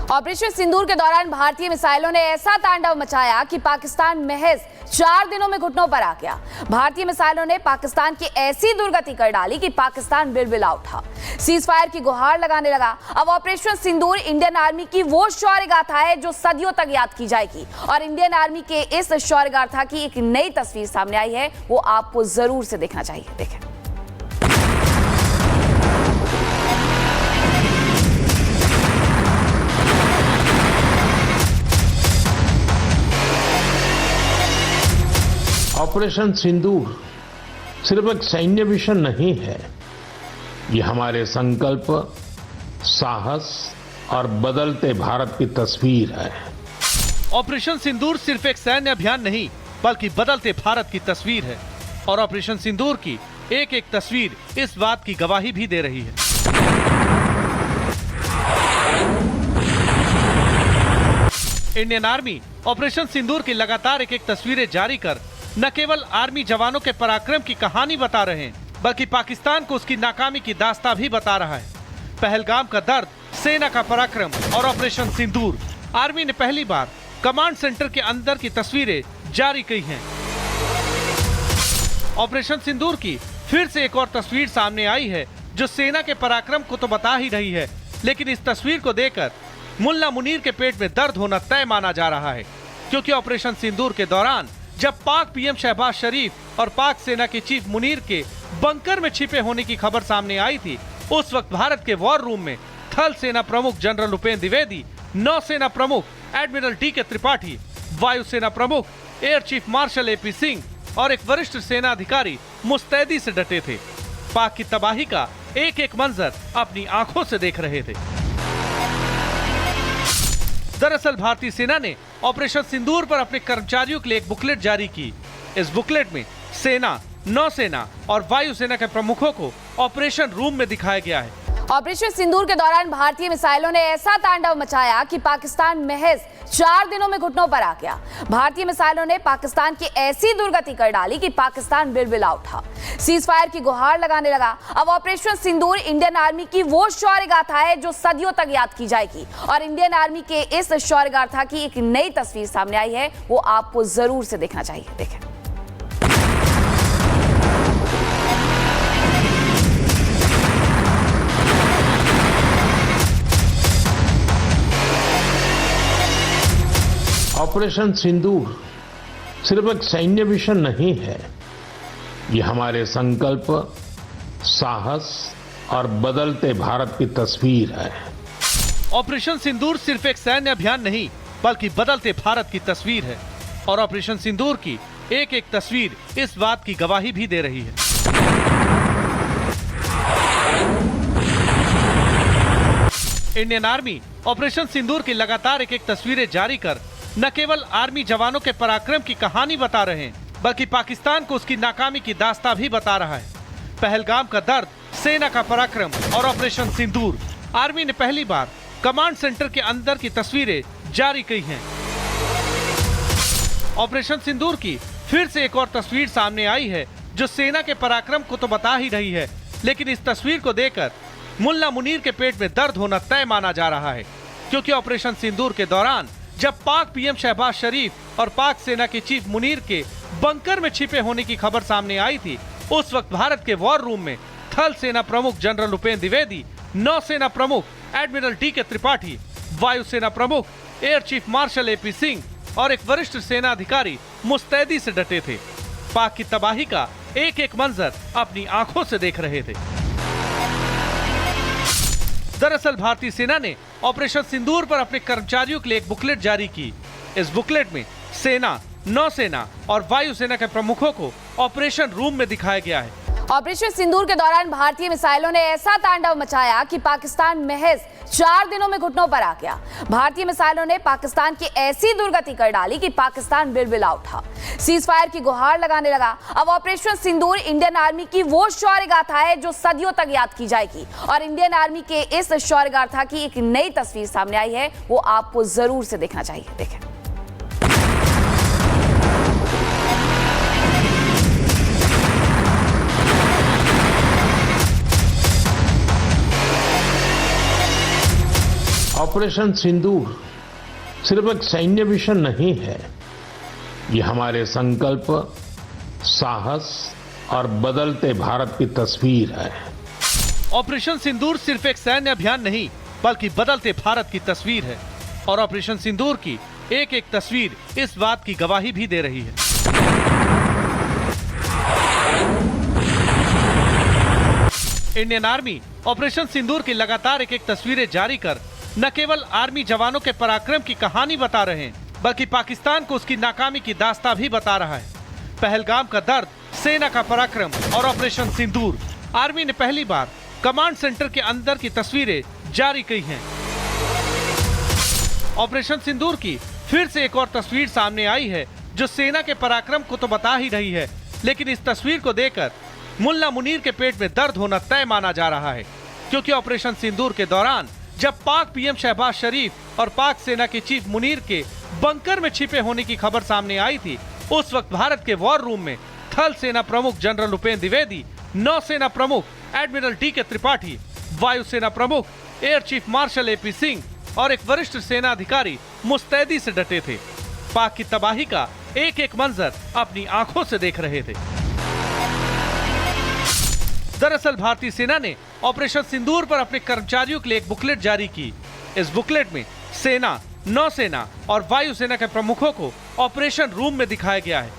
Operation सिंदूर के दौरान भारतीय मिसाइलों ने ऐसा तांडव मचाया कि पाकिस्तान महज 4 दिनों में घुटनों पर आ गया। भारतीय मिसाइलों ने पाकिस्तान की ऐसी दुर्गति कर डाली कि पाकिस्तान बिलबिला उठा, सीज फायर की गुहार लगाने लगा। अब ऑपरेशन सिंदूर इंडियन आर्मी की वो शौर्य गाथा है जो सदियों तक याद की जाएगी। और इंडियन आर्मी के इस शौर्य गाथा की एक नई तस्वीर सामने आई है, वो आपको जरूर से देखना चाहिए। देखें। ऑपरेशन सिंदूर सिर्फ एक सैन्य मिशन नहीं है, ये हमारे संकल्प, साहस और बदलते भारत की तस्वीर है। ऑपरेशन सिंदूर सिर्फ एक सैन्य अभियान नहीं बल्कि बदलते भारत की तस्वीर है। और ऑपरेशन सिंदूर की एक एक तस्वीर इस बात की गवाही भी दे रही है। इंडियन आर्मी ऑपरेशन सिंदूर की लगातार एक एक तस्वीरें जारी कर न केवल आर्मी जवानों के पराक्रम की कहानी बता रहे हैं, बल्कि पाकिस्तान को उसकी नाकामी की दास्तां भी बता रहा है। पहलगाम का दर्द, सेना का पराक्रम और ऑपरेशन सिंदूर। आर्मी ने पहली बार कमांड सेंटर के अंदर की तस्वीरें जारी की हैं। ऑपरेशन सिंदूर की फिर से एक और तस्वीर सामने आई है जो सेना के पराक्रम को तो बता ही रही है, लेकिन इस तस्वीर को देखकर मुल्ला मुनीर के पेट में दर्द होना तय माना जा रहा है। क्योंकि ऑपरेशन सिंदूर के दौरान जब पाक पीएम शहबाज शरीफ और पाक सेना के चीफ मुनीर के बंकर में छिपे होने की खबर सामने आई थी, उस वक्त भारत के वॉर रूम में थल सेना प्रमुख जनरल उपेंद्र द्विवेदी, नौसेना प्रमुख एडमिरल डी.के. त्रिपाठी, वायुसेना प्रमुख air chief marshal A P. Singh और एक वरिष्ठ सेना अधिकारी मुस्तैदी से डटे थे। पाक की तबाही का एक एक मंजर अपनी आंखों से देख रहे थे। दरअसल भारतीय सेना ने ऑपरेशन सिंदूर पर अपने कर्मचारियों के लिए एक बुकलेट जारी की। इस बुकलेट में सेना, नौसेना और वायुसेना के प्रमुखों को ऑपरेशन रूम में दिखाया गया है। ऑपरेशन सिंदूर के दौरान भारतीय मिसाइलों ने ऐसा तांडव मचाया कि पाकिस्तान महज 4 दिनों में घुटनों पर आ गया। भारतीय मिसाइलों ने पाकिस्तान की ऐसी दुर्गति कर डाली कि पाकिस्तान बिलबिला उठा, सीज फायर की गुहार लगाने लगा। अब ऑपरेशन सिंदूर इंडियन आर्मी की वो शौर्य गाथा है जो सदियों तक याद की जाएगी। और इंडियन आर्मी के इस शौर्य गाथा की एक नई तस्वीर सामने आई है, वो आपको जरूर से देखना चाहिए। देखें। ऑपरेशन सिंदूर सिर्फ एक सैन्य मिशन नहीं है, ये हमारे संकल्प, साहस और बदलते भारत की तस्वीर है। ऑपरेशन सिंदूर सिर्फ एक सैन्य अभियान नहीं बल्कि बदलते भारत की तस्वीर है। और ऑपरेशन सिंदूर की एक एक तस्वीर इस बात की गवाही भी दे रही है। इंडियन आर्मी ऑपरेशन सिंदूर की लगातार एक एक तस्वीरें जारी कर न केवल आर्मी जवानों के पराक्रम की कहानी बता रहे हैं, बल्कि पाकिस्तान को उसकी नाकामी की दास्तां भी बता रहा है। पहलगाम का दर्द, सेना का पराक्रम और ऑपरेशन सिंदूर। आर्मी ने पहली बार कमांड सेंटर के अंदर की तस्वीरें जारी की हैं। ऑपरेशन सिंदूर की फिर से एक और तस्वीर सामने आई है जो सेना के पराक्रम को तो बता ही रही है, लेकिन इस तस्वीर को देखकर मुल्ला मुनीर के पेट में दर्द होना तय माना जा रहा है। क्योंकि ऑपरेशन सिंदूर के दौरान जब पाक पीएम शहबाज शरीफ और पाक सेना के चीफ मुनीर के बंकर में छिपे होने की खबर सामने आई थी, उस वक्त भारत के वॉर रूम में थल सेना प्रमुख जनरल उपेंद्र द्विवेदी, नौसेना प्रमुख एडमिरल डी.के. त्रिपाठी, वायुसेना प्रमुख air chief marshal A P. Singh और एक वरिष्ठ सेना अधिकारी मुस्तैदी से डटे थे। पाक की तबाही का एक एक मंजर अपनी आंखों से देख रहे थे। दरअसल भारतीय सेना ने ऑपरेशन सिंदूर पर अपने कर्मचारियों के लिए एक बुकलेट जारी की। इस बुकलेट में सेना, नौसेना और वायुसेना के प्रमुखों को ऑपरेशन रूम में दिखाया गया है। ऑपरेशन सिंदूर के दौरान भारतीय मिसाइलों ने ऐसा तांडव मचाया कि पाकिस्तान महज 4 दिनों में घुटनों पर आ गया। भारतीय मिसाइलों ने पाकिस्तान की ऐसी दुर्गति कर डाली कि पाकिस्तान बिलबिला उठा, सीज फायर की गुहार लगाने लगा। अब ऑपरेशन सिंदूर इंडियन आर्मी की वो शौर्य गाथा है जो सदियों तक याद की जाएगी। और इंडियन आर्मी के इस शौर्य गाथा की एक नई तस्वीर सामने आई है, वो आपको जरूर से देखना चाहिए। देखें। ऑपरेशन सिंदूर सिर्फ एक सैन्य मिशन नहीं है, ये हमारे संकल्प, साहस और बदलते भारत की तस्वीर है। ऑपरेशन सिंदूर सिर्फ एक सैन्य अभियान नहीं बल्कि बदलते भारत की तस्वीर है और ऑपरेशन सिंदूर की एक एक तस्वीर इस बात की गवाही भी दे रही है। इंडियन आर्मी ऑपरेशन सिंदूर की लगातार एक एक तस्वीरें जारी कर न केवल आर्मी जवानों के पराक्रम की कहानी बता रहे हैं बल्कि पाकिस्तान को उसकी नाकामी की दास्तां भी बता रहा है। पहलगाम का दर्द, सेना का पराक्रम और ऑपरेशन सिंदूर। आर्मी ने पहली बार कमांड सेंटर के अंदर की तस्वीरें जारी की हैं। ऑपरेशन सिंदूर की फिर से एक और तस्वीर सामने आई है जो सेना के पराक्रम को तो बता ही रही है, लेकिन इस तस्वीर को देखकर मुल्ला मुनीर के पेट में दर्द होना तय माना जा रहा है, क्योंकि ऑपरेशन सिंदूर के दौरान जब पाक पीएम शहबाज शरीफ और पाक सेना के चीफ मुनीर के बंकर में छिपे होने की खबर सामने आई थी, उस वक्त भारत के वॉर रूम में थल सेना प्रमुख जनरल उपेंद्र द्विवेदी, नौसेना प्रमुख एडमिरल डी.के. त्रिपाठी, वायुसेना प्रमुख air chief marshal A P. Singh और एक वरिष्ठ सेना अधिकारी मुस्तैदी से डटे थे। पाक की तबाही का एक एक मंजर अपनी आंखों से देख रहे थे। दरअसल भारतीय सेना ने ऑपरेशन सिंदूर पर अपने कर्मचारियों के लिए एक बुकलेट जारी की। इस बुकलेट में सेना, नौसेना और वायुसेना के प्रमुखों को ऑपरेशन रूम में दिखाया गया है